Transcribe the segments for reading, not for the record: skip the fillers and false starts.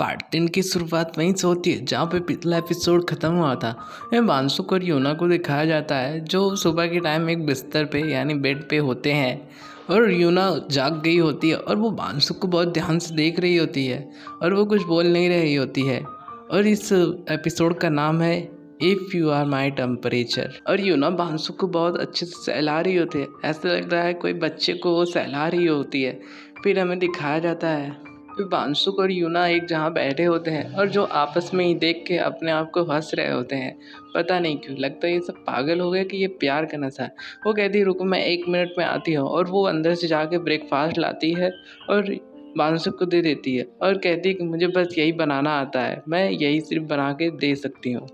Part 3 की शुरुआत वहीं से होती है जहाँ पे पिछला एपिसोड ख़त्म हुआ था। बांसुक और योना को दिखाया जाता है जो सुबह के टाइम एक बिस्तर पे यानी बेड पे होते हैं और योना जाग गई होती है और वो बांसुक को बहुत ध्यान से देख रही होती है और वो कुछ बोल नहीं रही होती है। और इस एपिसोड का नाम है if you are my temperature. और योना बांसुक को बहुत अच्छे से सहला रही होती है, ऐसा लग रहा है कोई बच्चे को वो सहला रही होती है। फिर हमें दिखाया जाता है फिर बांसुक और यूना एक जहाँ बैठे होते हैं और जो आपस में ही देख के अपने आप को हंस रहे होते हैं। पता नहीं क्यों लगता है ये सब पागल हो गए कि ये प्यार का नशा है। वो कहती है रुको मैं 1 मिनट में आती हूँ और वो अंदर से जाके ब्रेकफास्ट लाती है और बांसुक को दे देती है और कहती है कि मुझे बस यही बनाना आता है, मैं यही सिर्फ बना के दे सकती हूँ।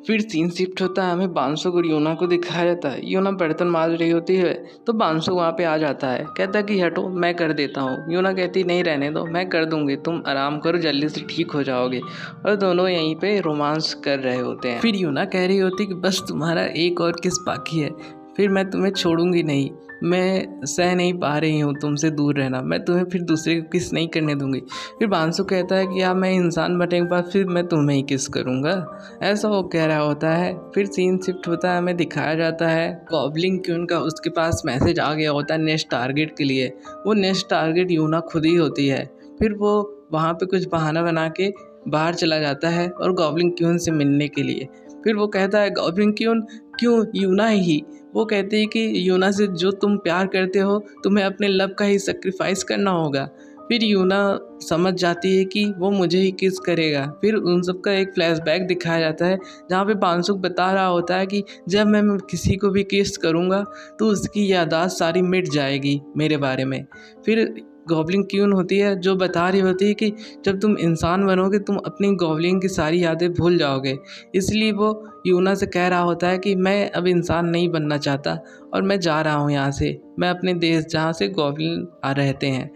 फिर सीन शिफ्ट होता है, हमें बांसुक और योना को दिखाया जाता है। योना बर्तन मांज रही होती है तो बांसुक वहाँ पे आ जाता है, कहता है कि हटो मैं कर देता हूँ। योना कहती नहीं रहने दो, मैं कर दूंगी, तुम आराम करो जल्दी से ठीक हो जाओगे। और दोनों यहीं पे रोमांस कर रहे होते हैं। फिर योना कह रही होती कि बस तुम्हारा एक और किस बाकी है, फिर मैं तुम्हें छोड़ूंगी नहीं, मैं सह नहीं पा रही हूँ तुमसे दूर रहना, मैं तुम्हें फिर दूसरे को किस नहीं करने दूंगी। फिर बांसुक कहता है कि यार मैं इंसान बनने के बाद फिर मैं तुम्हें ही किस करूँगा, ऐसा वो कह रहा होता है। फिर सीन शिफ्ट होता है, हमें दिखाया जाता है गॉब्लिन क्यून का उसके पास मैसेज आ गया होता है नेक्स्ट टारगेट के लिए। वो नेक्स्ट टारगेट यूना खुद ही होती है। फिर वो वहाँ पे कुछ बहाना बना के बाहर चला जाता है और गॉब्लिन क्यून से मिलने के लिए। फिर वो कहता है गॉब्लिन क्यून क्यों यूना ही। वो कहती है कि यूना से जो तुम प्यार करते हो तुम्हें अपने लव का ही सेक्रीफाइस करना होगा। फिर यूना समझ जाती है कि वो मुझे ही किस करेगा। फिर उन सब का एक फ्लैशबैक दिखाया जाता है जहाँ पे बांसुक बता रहा होता है कि जब मैं किसी को भी किस करूँगा तो उसकी याददाश्त सारी मिट जाएगी मेरे बारे में। फिर गॉब्लिन क्यून होती है जो बता रही होती है कि जब तुम इंसान बनोगे तुम अपनी गॉब्लिन की सारी यादें भूल जाओगे। इसलिए वो यूना से कह रहा होता है कि मैं अब इंसान नहीं बनना चाहता और मैं जा रहा हूँ यहाँ से, मैं अपने देश जहाँ से गॉब्लिन रहते हैं।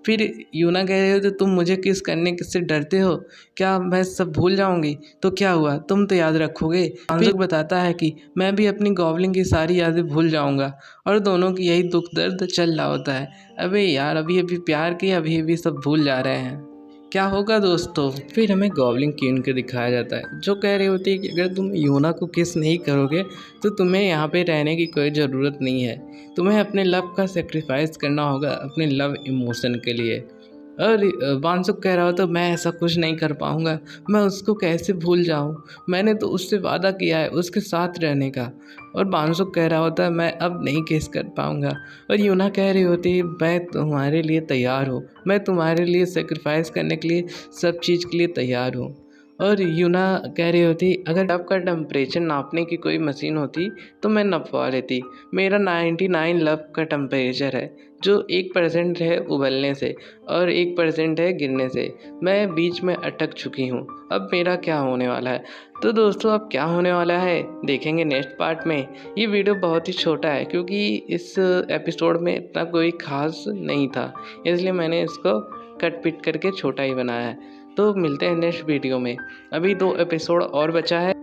फिर यूना कह रही हो तो तुम मुझे किस करने से डरते हो, क्या मैं सब भूल जाऊंगी तो क्या हुआ, तुम तो याद रखोगे। बांसुक बताता है कि मैं भी अपनी गॉब्लिन की सारी यादें भूल जाऊंगा और दोनों की यही दुख दर्द चल रहा होता है। अबे यार अभी अभी प्यार किया अभी अभी सब भूल जा रहे हैं, क्या होगा दोस्तों। फिर हमें गॉब्लिन क्वीन को दिखाया जाता है जो कह रही होती है कि अगर तुम यूना को किस नहीं करोगे तो तुम्हें यहाँ पे रहने की कोई ज़रूरत नहीं है, तुम्हें अपने लव का सेक्रीफाइस करना होगा अपने लव इमोशन के लिए। और बांसुक कह रहा हो तो मैं ऐसा कुछ नहीं कर पाऊँगा, मैं उसको कैसे भूल जाऊँ, मैंने तो उससे वादा किया है उसके साथ रहने का। और बांसुक कह रहा होता है मैं अब नहीं किस कर पाऊँगा। और यूना कह रही होती है मैं तुम्हारे लिए तैयार हूँ, मैं तुम्हारे लिए सेक्रीफाइस करने के लिए सब चीज़ के लिए तैयार हूँ। और यूना कह रही होती अगर लव का टेम्परेचर नापने की कोई मशीन होती तो मैं नपवा लेती, मेरा 99 लव का टेम्परेचर है जो 1% है उबलने से और 1% है गिरने से, मैं बीच में अटक चुकी हूँ, अब मेरा क्या होने वाला है। तो दोस्तों अब क्या होने वाला है देखेंगे नेक्स्ट पार्ट में। ये वीडियो बहुत ही छोटा है क्योंकि इस एपिसोड में इतना कोई ख़ास नहीं था, इसलिए मैंने इसको कट पिट करके छोटा ही बनाया है। तो मिलते हैं नेक्स्ट वीडियो में, अभी 2 एपिसोड और बचा है।